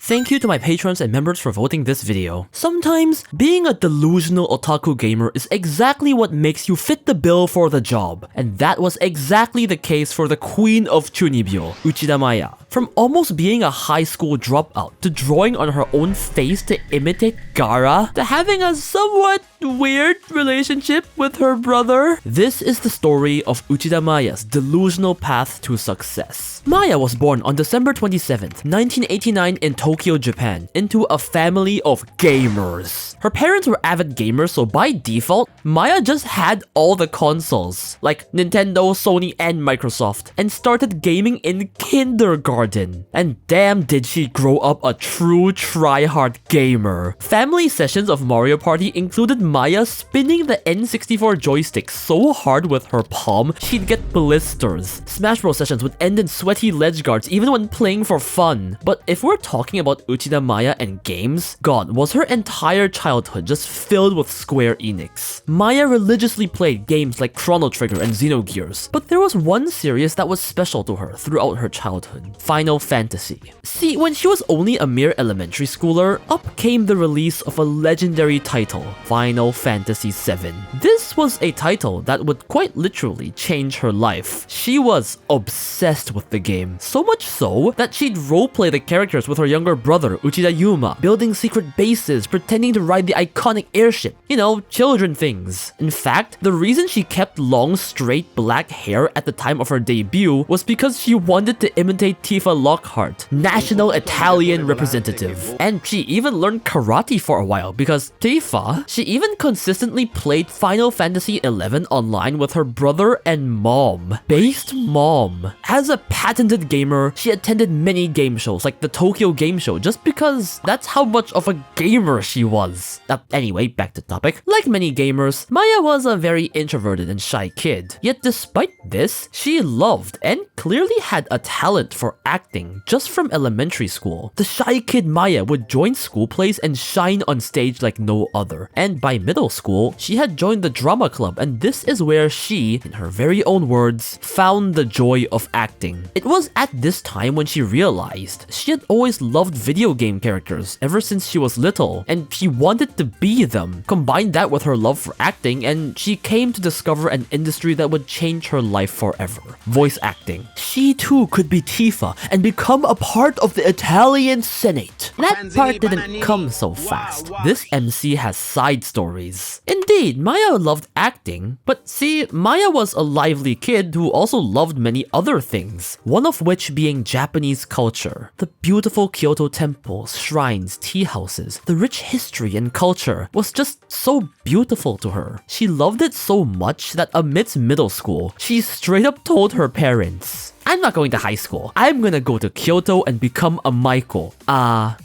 Thank you to my patrons and members for voting this video. Sometimes, being a delusional otaku gamer is exactly what makes you fit the bill for the job. And that was exactly the case for the Queen of Chunibio, Uchida Maaya. From almost being a high school dropout, to drawing on her own face to imitate Gaara, to having a somewhat weird relationship with her brother. This is the story of Uchida Maaya's delusional path to success. Maaya was born on December 27th, 1989 in Tokyo, Japan, into a family of gamers. Her parents were avid gamers, so by default, Maaya just had all the consoles, like Nintendo, Sony, and Microsoft, and started gaming in kindergarten. And damn did she grow up a true try-hard gamer. Family sessions of Mario Party included Maaya spinning the N64 joystick so hard with her palm, she'd get blisters. Smash Bros sessions would end in sweaty ledge guards even when playing for fun. But if we're talking about Uchida Maaya and games, God, was her entire childhood just filled with Square Enix. Maaya religiously played games like Chrono Trigger and Xenogears, but there was one series that was special to her throughout her childhood: Final Fantasy. See, when she was only a mere elementary schooler, up came the release of a legendary title, Final Fantasy VII. This was a title that would quite literally change her life. She was obsessed with the game, so much so that she'd roleplay the characters with her younger brother, Uchida Yuuma, building secret bases, pretending to ride the iconic airship. You know, children things. In fact, the reason she kept long, straight black hair at the time of her debut was because she wanted to imitate Tifa Lockhart, national Italian representative. And she even learned karate for a while because Tifa, she even consistently played Final Fantasy XI online with her brother and mom. Based mom. As a patented gamer, she attended many game shows like the Tokyo Game Show just because that's how much of a gamer she was. Anyway, back to topic. Like many gamers, Maaya was a very introverted and shy kid. Yet despite this, she loved and clearly had a talent for acting just from elementary school. The shy kid Maaya would join school plays and shine on stage like no other. And by middle school, she had joined the drama club, and this is where she, in her very own words, found the joy of acting. It was at this time when she realized she had always loved video game characters ever since she was little, and she wanted to be them. Combine that with her love for acting, and she came to discover an industry that would change her life forever: voice acting. She too could be Tifa and become a part of the Italian Senate. That part didn't come so fast. This MC has side stories. Indeed, Maaya loved acting, but see, Maaya was a lively kid who also loved many other things, one of which being Japanese culture. The beautiful Kyoto temples, shrines, tea houses, the rich history and culture was just so beautiful to her. She loved it so much that amidst middle school, she straight up told her parents, "I'm not going to high school. I'm gonna go to Kyoto and become a Maiko."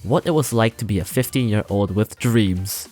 What it was like to be a 15-year-old with dreams.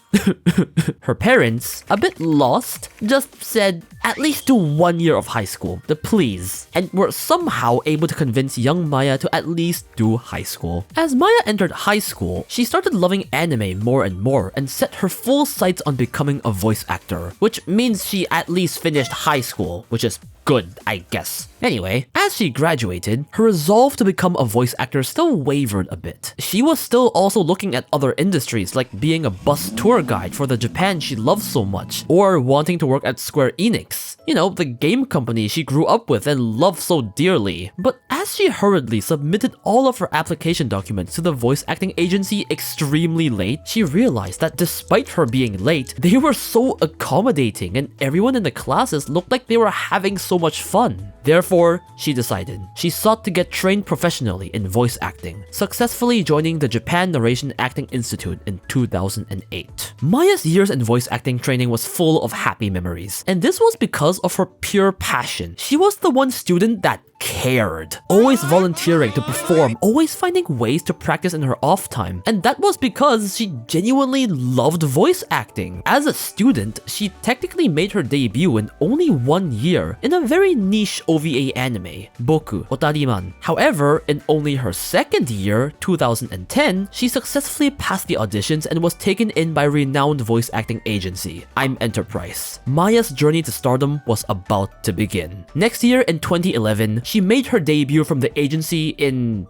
Her parents, a bit lost, just said, "At least do 1 year of high school, please," and were somehow able to convince young Maaya to at least do high school. As Maaya entered high school, she started loving anime more and more and set her full sights on becoming a voice actor, which means she at least finished high school, which is good, I guess. Anyway, as she graduated, her resolve to become a voice actor still wavered a bit. She was still also looking at other industries like being a bus tour guide for the Japan she loved so much, or wanting to work at Square Enix. You know, the game company she grew up with and loved so dearly. But as she hurriedly submitted all of her application documents to the voice acting agency extremely late, she realized that despite her being late, they were so accommodating and everyone in the classes looked like they were having so much fun. Therefore, she decided. She sought to get trained professionally in voice acting, successfully joining the Japan Narration Acting Institute in 2008. Maaya's years in voice acting training was full of happy memories, and this was because of her pure passion. She was the one student that cared, always volunteering to perform, always finding ways to practice in her off time, and that was because she genuinely loved voice acting. As a student, she technically made her debut in only 1 year in a very niche OVA anime, Boku Otariman. However, in only her second year, 2010, she successfully passed the auditions and was taken in by renowned voice acting agency, I'm Enterprise. Maaya's journey to stardom was about to begin. Next year in 2011, she made her debut from the agency in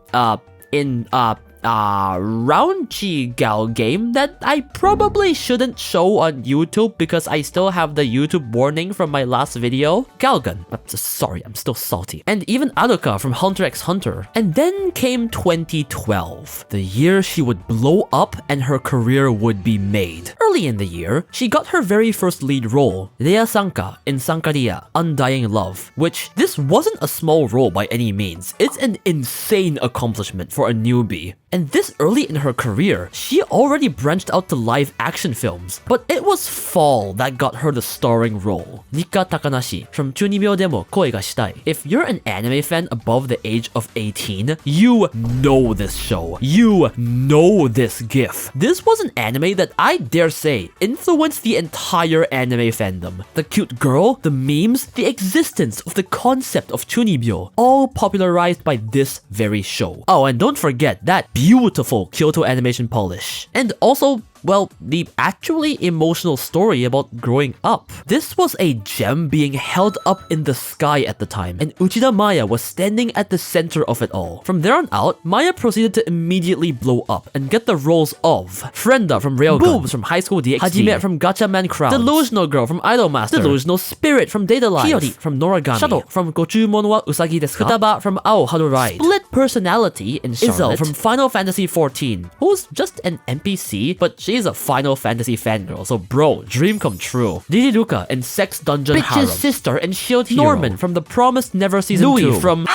raunchy gal game that I probably shouldn't show on YouTube because I still have the YouTube warning from my last video. Galgun. Sorry, I'm still salty. And even Aruka from Hunter x Hunter. And then came 2012, the year she would blow up and her career would be made. Early in the year, she got her very first lead role, Rei Sanka in Sankaria, Undying Love, which this wasn't a small role by any means. It's an insane accomplishment for a newbie. And this early in her career, she already branched out to live action films, but it was Fall that got her the starring role. Rika Takanashi from Chunibyo demo Koi ga Shitai. If you're an anime fan above the age of 18, you know this show. You know this gif. This was an anime that I dare say influenced the entire anime fandom. The cute girl, the memes, the existence of the concept of Chunibyo, all popularized by this very show. Oh, and don't forget that beautiful Kyoto animation polish. And also, well, the actually emotional story about growing up. This was a gem being held up in the sky at the time, and Uchida Maaya was standing at the center of it all. From there on out, Maaya proceeded to immediately blow up and get the roles of Frenda from Railgun, Boobs from High School DxD, Hajime from Gatchaman Crowds, Delusional Girl from Idolmaster, Delusional Spirit from Data Life, Hiyori from Noragami, Shadow from Gochumon wa Usagi desu ka, Futaba from Ao Haru Ride, Split Personality in Charlotte, Izel from Final Fantasy XIV, who's just an NPC, but she's a Final Fantasy fangirl, so bro, dream come true. Didiruka in Sex Dungeon Harem, Bitch's sister in Shield Hero, Norman from The Promised Never Season 2, Louis from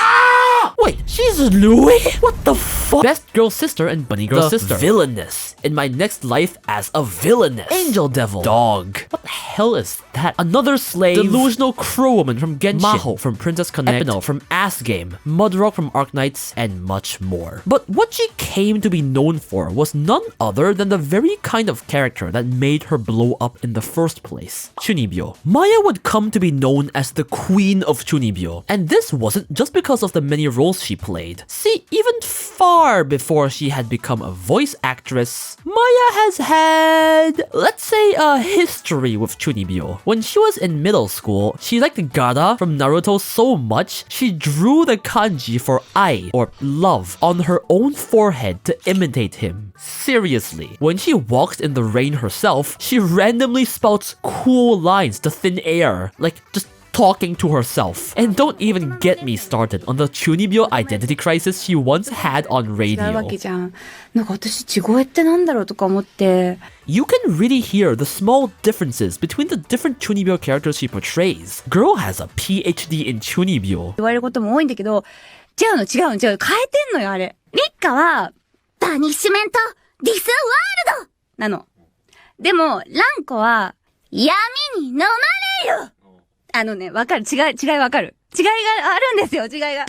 wait, she's Louis? What the fuck? Best girl sister and bunny girl sister. Villainess in My Next Life as a Villainess. Angel Devil. Dog. What the hell is that? Another slave. Delusional Crowwoman from Genshin. Maho from Princess Connect. Epinel from Ass Game. Mudrock from Arknights, and much more. But what she came to be known for was none other than the very kind of character that made her blow up in the first place. Chunibyo. Maaya would come to be known as the Queen of Chunibyo. And this wasn't just because of the many roles she played. See, even far before she had become a voice actress, Maaya has had, let's say, a history with Chunibyo. When she was in middle school, she liked Gaara from Naruto so much, she drew the kanji for ai, or love, on her own forehead to imitate him. Seriously. When she walks in the rain herself, she randomly spouts cool lines to thin air, like just talking to herself. And don't even get me started on the Chunibyo identity crisis she once had on radio. You can really hear the small differences between the different Chunibyo characters she portrays. Girl has a PhD in Chunibyo. 言われることも多いんだけど、違う。変えてんのよ、あれ。リッカは、パニッシュメント、ディスワールドなの。でも、ランコは、闇に飲まれるわかる。違いわかる。違いがあるんですよ、違いが。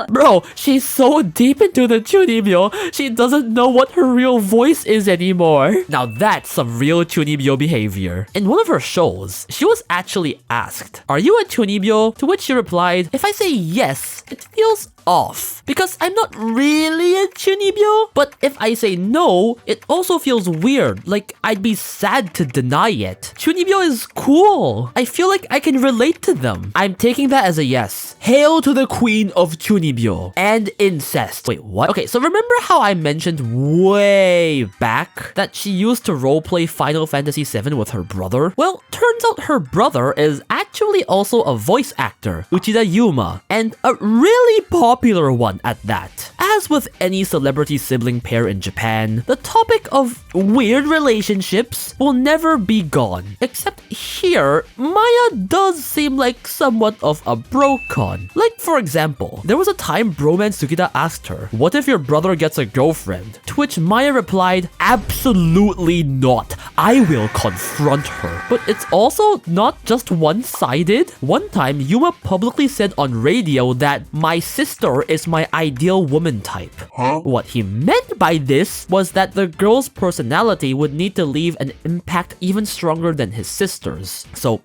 Bro, she's so deep into the Chunibyo, she doesn't know what her real voice is anymore. Now that's some real Chunibyo behavior. In one of her shows, she was actually asked, "Are you a Chunibyo?" To which she replied, "If I say yes, it feels off, because I'm not really a Chunibyo. But if I say no, it also feels weird, like I'd be sad to deny it. Chunibyo is cool. I feel like I can relate to them. I'm taking that as a yes. Hail to the Queen of Chunibyo and incest." Wait, what? Okay, so remember how I mentioned way back that she used to roleplay Final Fantasy VII with her brother? Well, turns out her brother is actually also a voice actor, Uchida Yuuma, and a really popular one at that. As with any celebrity sibling pair in Japan, the topic of weird relationships will never be gone. Except here, Maaya does seem like somewhat of a bro-con. Like, for example, there was a time Broman Tsukida asked her, "What if your brother gets a girlfriend?" To which Maaya replied, "Absolutely not. I will confront her." But it's also not just one-sided. One time, Yuuma publicly said on radio that my sister is my ideal woman type. Huh? What he meant by this was that the girl's personality would need to leave an impact even stronger than his sister's. So,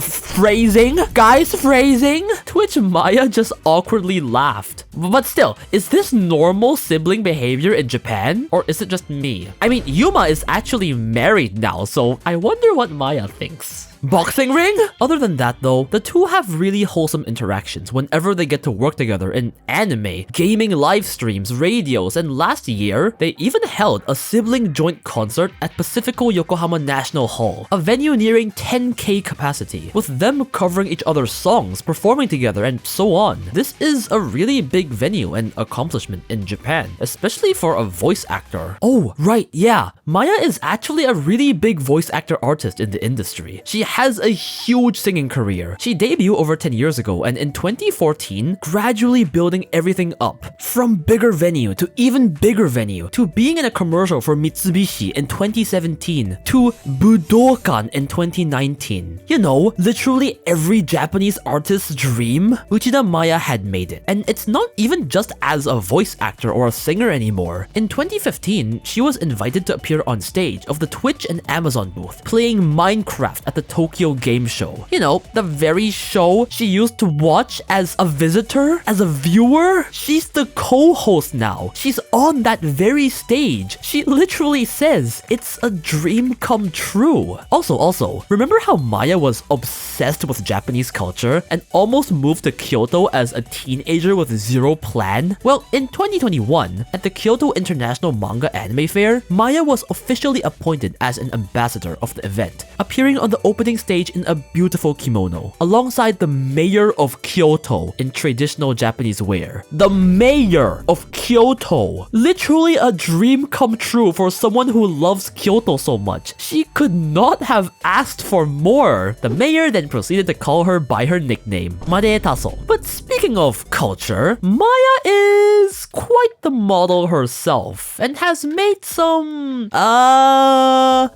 phrasing? Guys, phrasing? To which Maaya just awkwardly laughed. But still, is this normal sibling behavior in Japan? Or is it just me? I mean, Yuuma is actually married now, so I wonder what Maaya thinks. Boxing ring? Other than that though, the two have really wholesome interactions whenever they get to work together in anime, gaming live streams, radios, and last year, they even held a sibling joint concert at Pacifico Yokohama National Hall, a venue nearing 10K capacity, with them covering each other's songs, performing together, and so on. This is a really big venue and accomplishment in Japan, especially for a voice actor. Oh, right, yeah. Maaya is actually a really big voice actor artist in the industry. She has a huge singing career. She debuted over 10 years ago, and in 2014, gradually building everything up. From bigger venue to even bigger venue, to being in a commercial for Mitsubishi in 2017, to Budokan in 2019. You know, literally every Japanese artist's dream, Uchida Maaya had made it. And it's not even just as a voice actor or a singer anymore. In 2015, she was invited to appear on stage of the Twitch and Amazon booth, playing Minecraft at the Tokyo Game Show. You know, the very show she used to watch as a visitor, as a viewer. She's the co-host now. She's on that very stage. She literally says, it's a dream come true. Also, remember how Maaya was obsessed with Japanese culture and almost moved to Kyoto as a teenager with zero plan? Well, in 2021, at the Kyoto International Manga Anime Fair, Maaya was officially appointed as an ambassador of the event, appearing on the opening stage in a beautiful kimono, alongside the mayor of Kyoto in traditional Japanese wear. The mayor of Kyoto! Literally a dream come true for someone who loves Kyoto so much. She could not have asked for more. The mayor then proceeded to call her by her nickname, Mare Taso. But speaking of culture, Maaya is quite the model herself and has made some,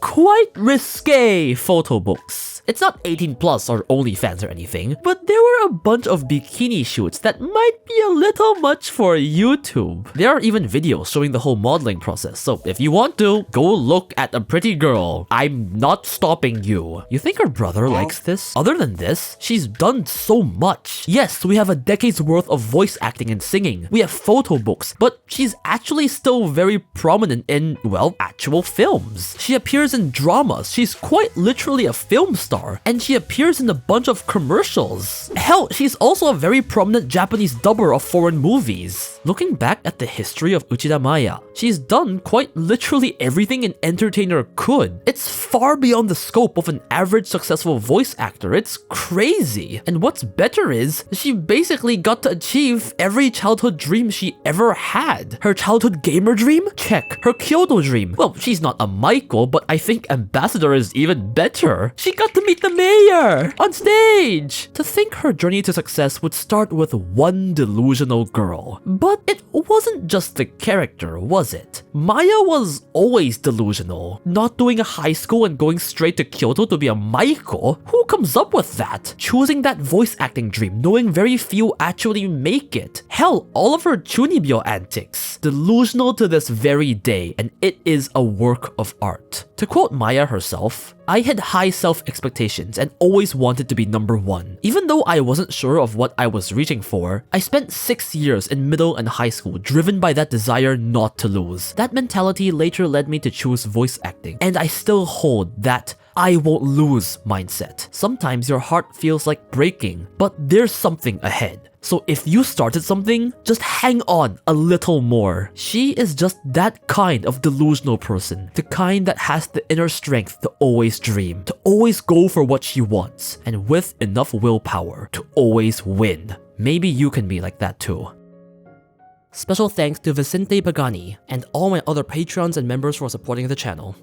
quite risque photo books. It's not 18 plus or OnlyFans or anything, but there were a bunch of bikini shoots that might be a little much for YouTube. There are even videos showing the whole modeling process, so if you want to, go look at a pretty girl. I'm not stopping you. You think her brother likes this? Other than this, she's done so much. Yes, we have a decade's worth of voice acting and singing. We have photo books, but she's actually still very prominent in, well, actual films. She appears in dramas. She's quite literally a film star. And she appears in a bunch of commercials. Hell, she's also a very prominent Japanese dubber of foreign movies. Looking back at the history of Uchida Maaya, she's done quite literally everything an entertainer could. It's far beyond the scope of an average successful voice actor. It's crazy. And what's better is, she basically got to achieve every childhood dream she ever had. Her childhood gamer dream? Check. Her Kyoto dream? Well, she's not a Michael, but I think ambassador is even better. She got to meet the mayor on stage. To think her journey to success would start with one delusional girl. But it wasn't just the character, was it? Maaya was always delusional. Not doing a high school and going straight to Kyoto to be a Maiko? Who comes up with that? Choosing that voice acting dream, knowing very few actually make it. Hell, all of her Chunibio antics. Delusional to this very day, and it is a work of art. To quote Maaya herself, I had high self-expectations and always wanted to be number one. Even though I wasn't sure of what I was reaching for, I spent 6 years in middle and high school driven by that desire not to lose. That mentality later led me to choose voice acting, and I still hold that I won't lose mindset. Sometimes your heart feels like breaking, but there's something ahead. So if you started something, just hang on a little more. She is just that kind of delusional person. The kind that has the inner strength to always dream, to always go for what she wants, and with enough willpower to always win. Maybe you can be like that too. Special thanks to Vicente Pagani and all my other patrons and members for supporting the channel.